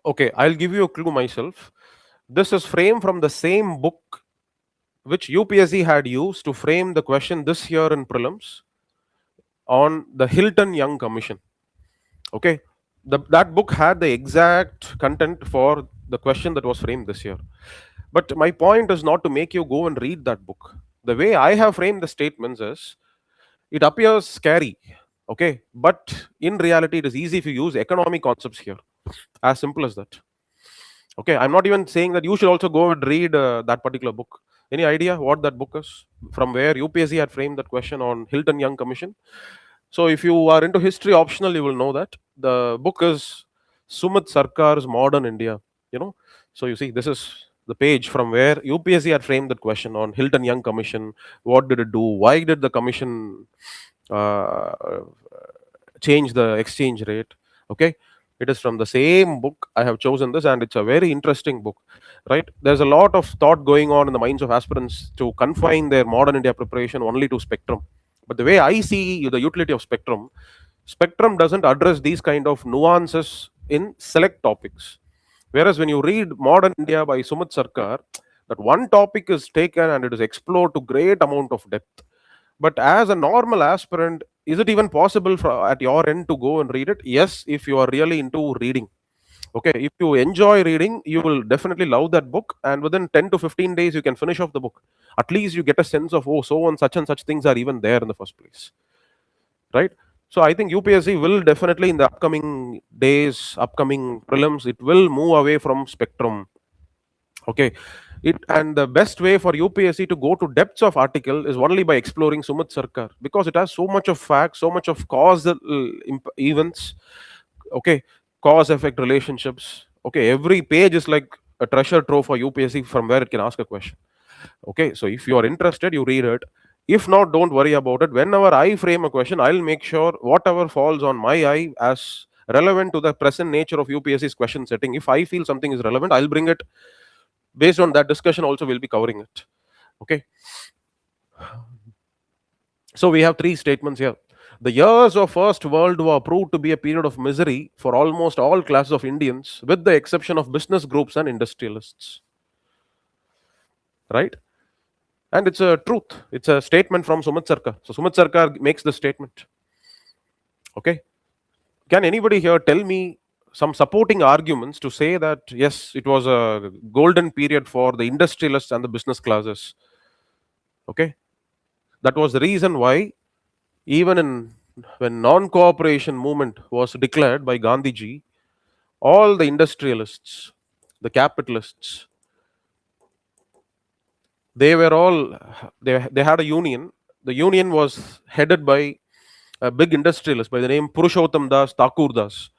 Okay, I'll give you a clue myself. This is framed from the same book which UPSC had used to frame the question this year in prelims on the Hilton Young Commission. Okay, that book had the exact content for the question that was framed this year. But my point is not to make you go and read that book. The way I have framed the statements is, it appears scary, okay, but in reality, it is easy if you use economic concepts here. As simple as that. Okay, I'm not even saying that you should also go and read that particular book. Any idea what that book is? From where UPSC had framed that question on Hilton Young Commission? So, if you are into history optional, you will know that the book is Sumit Sarkar's Modern India. You know, so you see, this is the page from where UPSC had framed that question on Hilton Young Commission. What did it do? Why did the commission uh, change the exchange rate? Okay, it is from the same book I have chosen this, and it's a very interesting book, right? There's a lot of thought going on in the minds of aspirants to confine their modern India preparation only to spectrum. But the way I see the utility of spectrum doesn't address these kind of nuances in select topics. Whereas when you read Modern India by Sumit Sarkar, that one topic is taken and it is explored to great amount of depth. But as a normal aspirant, is it even possible for, at your end, to go and read it? Yes, if you are really into reading. Okay, if you enjoy reading, you will definitely love that book, and within 10 to 15 days, you can finish off the book. At least you get a sense of, oh, so and such things are even there in the first place, right? So I think UPSC will definitely in the upcoming days, upcoming prelims, it will move away from spectrum. Okay, it, and the best way for UPSC to go to depths of article is only by exploring Sumit Sarkar, because it has so much of facts, so much of causal events. Okay, cause effect relationships. Okay, every page is like a treasure trove for UPSC from where it can ask a question. Okay, so if you are interested, you read it. If not, don't worry about it. Whenever I frame a question, I'll make sure whatever falls on my eye as relevant to the present nature of UPSC's question setting. If I feel something is relevant, I'll bring it. Based on that discussion, also we'll be covering it. Okay, so we have three statements here. The years of First World War proved to be a period of misery for almost all classes of Indians, with the exception of business groups and industrialists. Right? And it's a truth. It's a statement from Sumit Sarkar. So Sumit Sarkar makes the statement. Okay. Can anybody here tell me some supporting arguments to say that yes, it was a golden period for the industrialists and the business classes? Okay. That was the reason why, even in when non-cooperation movement was declared by Gandhiji, all the industrialists, the capitalists, they were all they had a union. The union was headed by a big industrialist by the name Purushottam Das Thakur Das.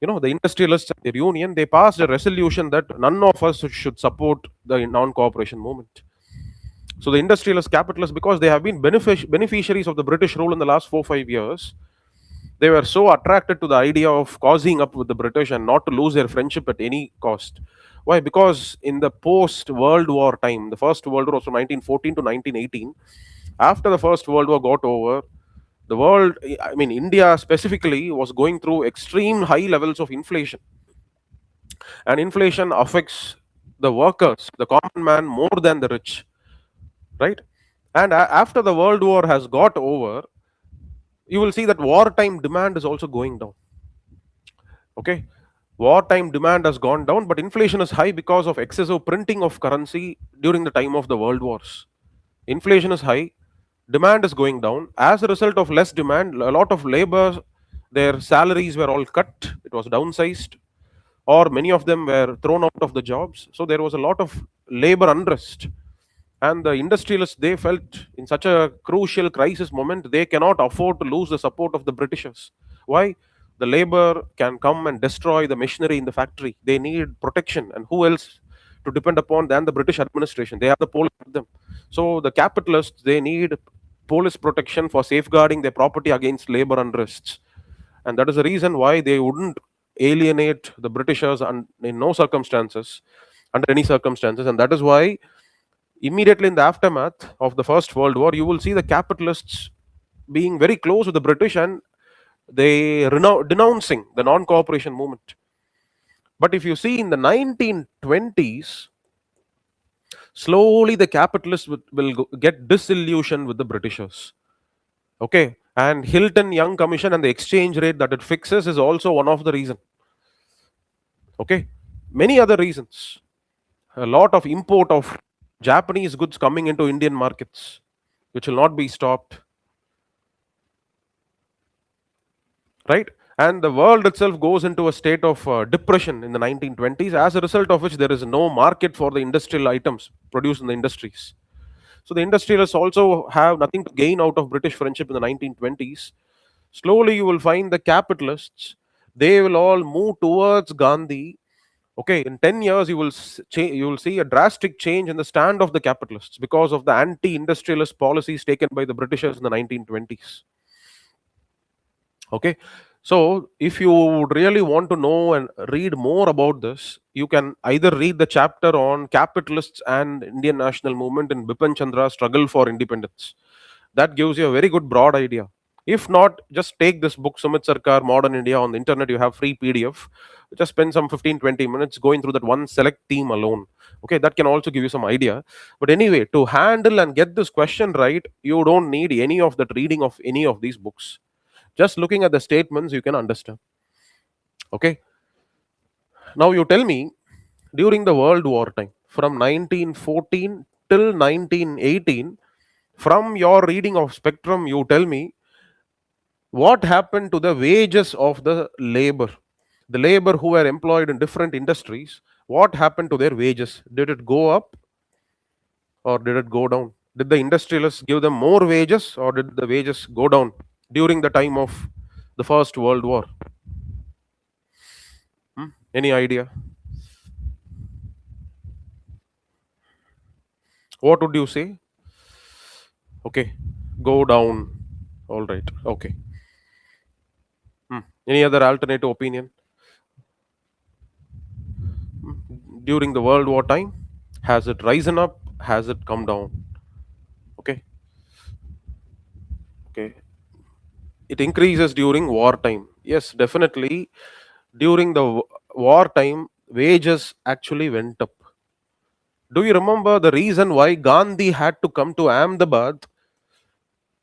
You know, the industrialists at their union, they passed a resolution that none of us should support the non-cooperation movement. So the industrialist capitalists, because they have been beneficiaries of the British rule in the last 4 5 years, they were so attracted to the idea of causing up with the British and not to lose their friendship at any cost. Why? Because in the post World War time, the First World War was from 1914 to 1918. After the First World War got over, the world, I mean, India specifically, was going through extreme high levels of inflation. And inflation affects the workers, the common man, more than the rich. Right? And after the World War has got over, you will see that wartime demand is also going down. Okay, wartime demand has gone down, but inflation is high because of excessive printing of currency during the time of the world wars. Inflation is high, demand is going down. As a result of less demand, a lot of labor, their salaries were all cut, it was downsized, or many of them were thrown out of the jobs. So there was a lot of labor unrest. And the industrialists, they felt in such a crucial crisis moment, they cannot afford to lose the support of the Britishers. Why? The labor can come and destroy the machinery in the factory. They need protection, and who else to depend upon than the British administration? They have the police with them. So the capitalists, they need police protection for safeguarding their property against labor unrests. And that is the reason why they wouldn't alienate the Britishers in no circumstances, under any circumstances. And that is why immediately in the aftermath of the First World War, you will see the capitalists being very close with the British, and they denouncing the non-cooperation movement. But if you see in the 1920s, slowly the capitalists get disillusioned with the Britishers. Okay, and Hilton Young Commission and the exchange rate that it fixes is also one of the reason. Okay, many other reasons. A lot of import of Japanese goods coming into Indian markets, which will not be stopped, right? And the world itself goes into a state of depression in the 1920s, as a result of which there is no market for the industrial items produced in the industries. So the industrialists also have nothing to gain out of British friendship in the 1920s. Slowly, you will find the capitalists, they will all move towards Gandhi. Okay, in 10 years, you will see a drastic change in the stand of the capitalists because of the anti-industrialist policies taken by the Britishers in the 1920s. Okay, so if you would really want to know and read more about this, you can either read the chapter on capitalists and Indian national movement in Bipin Chandra's struggle for independence. That gives you a very good broad idea. If not, just take this book, Sumit Sarkar Modern India. On the internet you have free PDF. Just spend some 15-20 minutes going through that one select theme alone. Okay, that can also give you some idea. But anyway, to handle and get this question right, you don't need any of that reading of any of these books. Just looking at the statements, you can understand. Okay. Now you tell me, during the World War time, from 1914 till 1918, from your reading of spectrum, you tell me what happened to the wages of the labor who were employed in different industries. What happened to their wages? Did it go up or did it go down? Did the industrialists give them more wages or did the wages go down during the time of the First World War? Any idea? What would you say? Okay, go down. All right. Okay. Any other alternative opinion? During the World War time, has it risen up? Has it come down? Okay. Okay. It increases during wartime. Yes, definitely. During the wartime, wages actually went up. Do you remember the reason why Gandhi had to come to Ahmedabad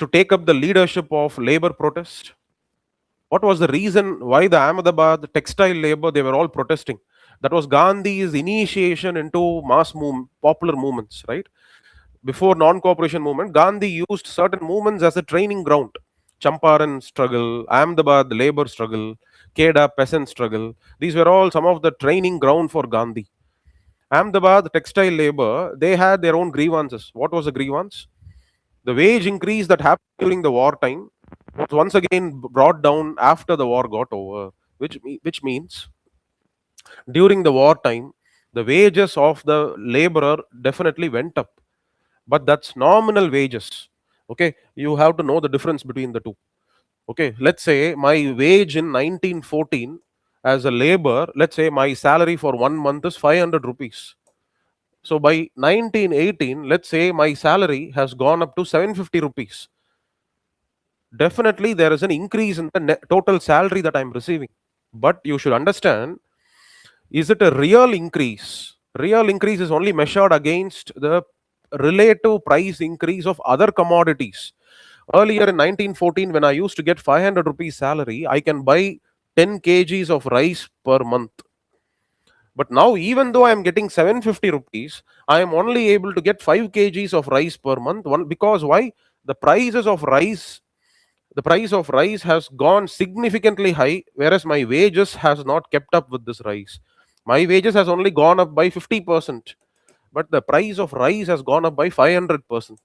to take up the leadership of labor protest? What was the reason why the Ahmedabad textile labor, they were all protesting? That was Gandhi's initiation into popular movements, right? Before non-cooperation movement, Gandhi used certain movements as a training ground. Champaran struggle, Ahmedabad labor struggle, Keda peasant struggle. These were all some of the training ground for Gandhi. Ahmedabad textile labor, they had their own grievances. What was the grievance? The wage increase that happened during the wartime was once again brought down after the war got over, which means during the wartime, the wages of the laborer definitely went up, but that's nominal wages. Okay, you have to know the difference between the two. Okay, let's say my wage in 1914 as a labor, let's say my salary for 1 month is 500 rupees. So by 1918, let's say my salary has gone up to 750 rupees. Definitely there is an increase in the total salary that I'm receiving. But you should understand, is it a real increase? Real increase is only measured against the relative price increase of other commodities. Earlier in 1914, when I used to get 500 rupees salary, I can buy 10 kgs of rice per month. But now, even though I am getting 750 rupees, I am only able to get 5 kgs of rice per month. Because why? The prices of rice, the price of rice has gone significantly high, whereas my wages has not kept up with this rise. My wages has only gone up by 50%, but the price of rice has gone up by 500%.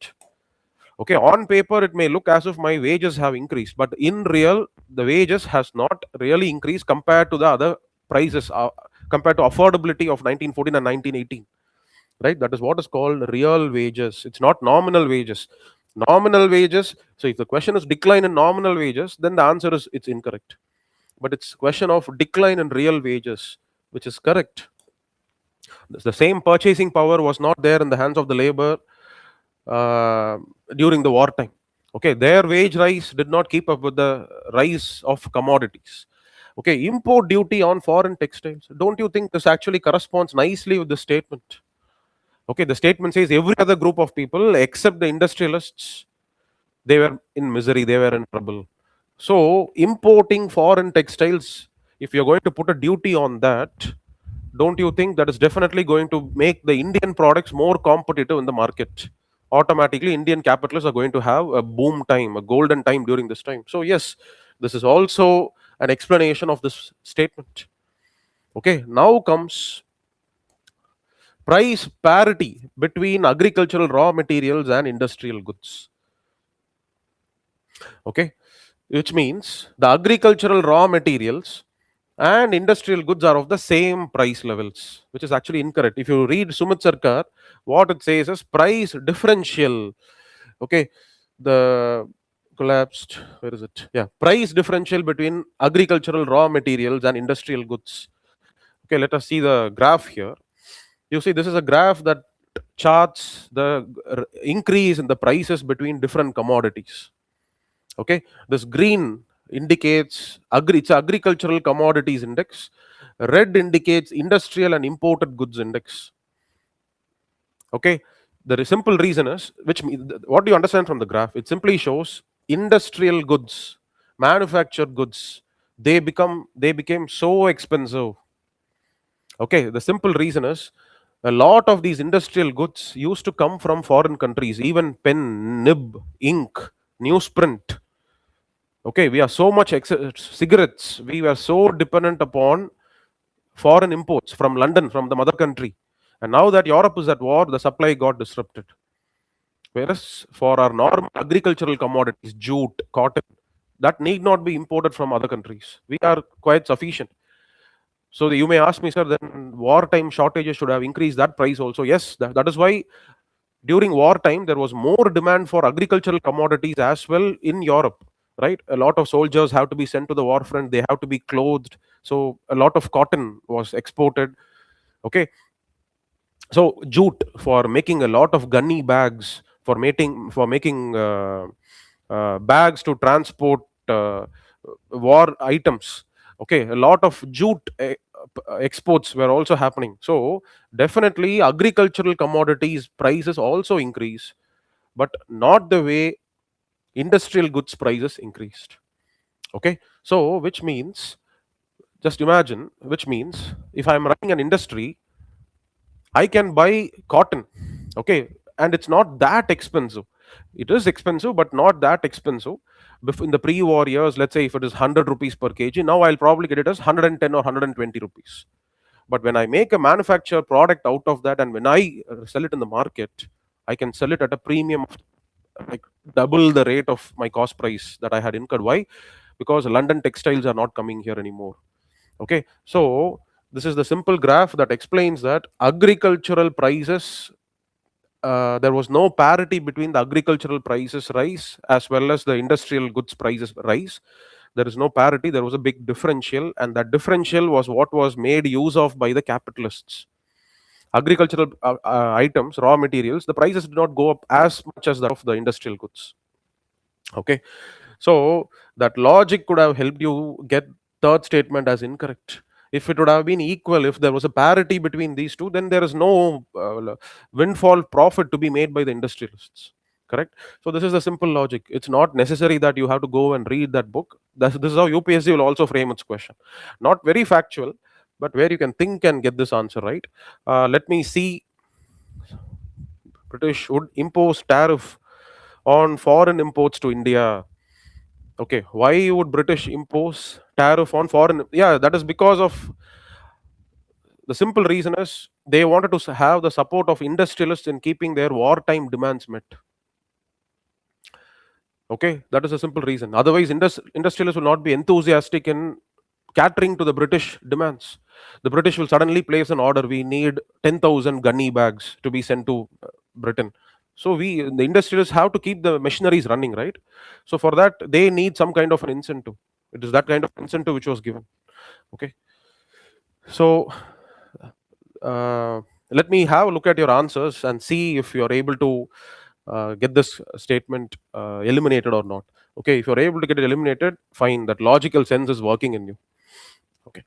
Okay, on paper it may look as if my wages have increased, but in real the wages has not really increased compared to the other prices, compared to affordability of 1914 and 1918, right? That is what is called real wages. It's not nominal wages. Nominal wages, so if the question is decline in nominal wages, then the answer is it's incorrect. But it's question of decline in real wages, which is correct. The same purchasing power was not there in the hands of the labor uh, during the wartime. Okay, their wage rise did not keep up with the rise of commodities. Okay, import duty on foreign textiles. Don't you think this actually corresponds nicely with the statement? Okay, the statement says every other group of people except the industrialists, they were in misery, they were in trouble. So, importing foreign textiles, if you're going to put a duty on that, don't you think that is definitely going to make the Indian products more competitive in the market? Automatically, Indian capitalists are going to have a boom time, a golden time during this time. So, yes, this is also an explanation of this statement. Okay, now comes price parity between agricultural raw materials and industrial goods. Okay, which means the agricultural raw materials and industrial goods are of the same price levels, which is actually incorrect. If you read Sumit Sarkar, what it says is price differential. Okay, the collapsed, where is it? Yeah, price differential between agricultural raw materials and industrial goods. Okay, let us see the graph here. You see, this is a graph that charts the increase in the prices between different commodities. Okay, this green indicates it's agricultural commodities index. Red indicates industrial and imported goods index. Okay, the simple reason is, what do you understand from the graph? It simply shows industrial goods, manufactured goods, they became so expensive. Okay, the simple reason is a lot of these industrial goods used to come from foreign countries, even pen, nib, ink, newsprint. Okay, we are so much cigarettes. We were so dependent upon foreign imports from London, from the mother country. And now that Europe is at war, the supply got disrupted. Whereas for our normal agricultural commodities, jute, cotton, that need not be imported from other countries. We are quite sufficient. So you may ask me, sir, then wartime shortages should have increased that price also. Yes, that is why during wartime there was more demand for agricultural commodities as well in Europe. Right, a lot of soldiers have to be sent to the war front. They have to be clothed. So a lot of cotton was exported. Okay, so jute for making a lot of gunny bags, for making bags to transport war items. Okay, a lot of jute exports were also happening. So definitely agricultural commodities prices also increase, but not the way industrial goods prices increased. Okay, so which means, just imagine, which means if I'm running an industry, I can buy cotton, okay, and it's not that expensive. It is expensive, but not that expensive. In the pre-war years, let's say if it is 100 rupees per kg, now I'll probably get it as 110 or 120 rupees. But when I make a manufactured product out of that, and when I sell it in the market, I can sell it at a premium of like double the rate of my cost price that I had incurred. Why? Because London textiles are not coming here anymore. Okay, so this is the simple graph that explains that agricultural prices, there was no parity between the agricultural prices rise as well as the industrial goods prices rise. There is no parity, there was a big differential, and that differential was what was made use of by the capitalists. Agricultural items, raw materials, the prices did not go up as much as that of the industrial goods. Okay, so that logic could have helped you get third statement as incorrect. If it would have been equal, if there was a parity between these two, then there is no windfall profit to be made by the industrialists. Correct. So this is the simple logic. It's not necessary that you have to go and read that book. This is how UPSC will also frame its question. Not very factual, but where you can think and get this answer right. Let me see. British would impose tariff on foreign imports to India. Okay, why would British impose tariff on foreign? Yeah, that is because of the simple reason is they wanted to have the support of industrialists in keeping their wartime demands met. Okay, that is a simple reason. Otherwise, industrialists will not be enthusiastic in catering to the British demands. The British will suddenly place an order: we need 10,000 gunny bags to be sent to Britain. So the industrialists have to keep the machineries running, right? So for that, they need some kind of an incentive. It is that kind of incentive which was given. Okay, so uh, let me have a look at your answers and see if you are able to get this statement eliminated or not. Okay, if you're able to get it eliminated, fine, that logical sense is working in you. Okay.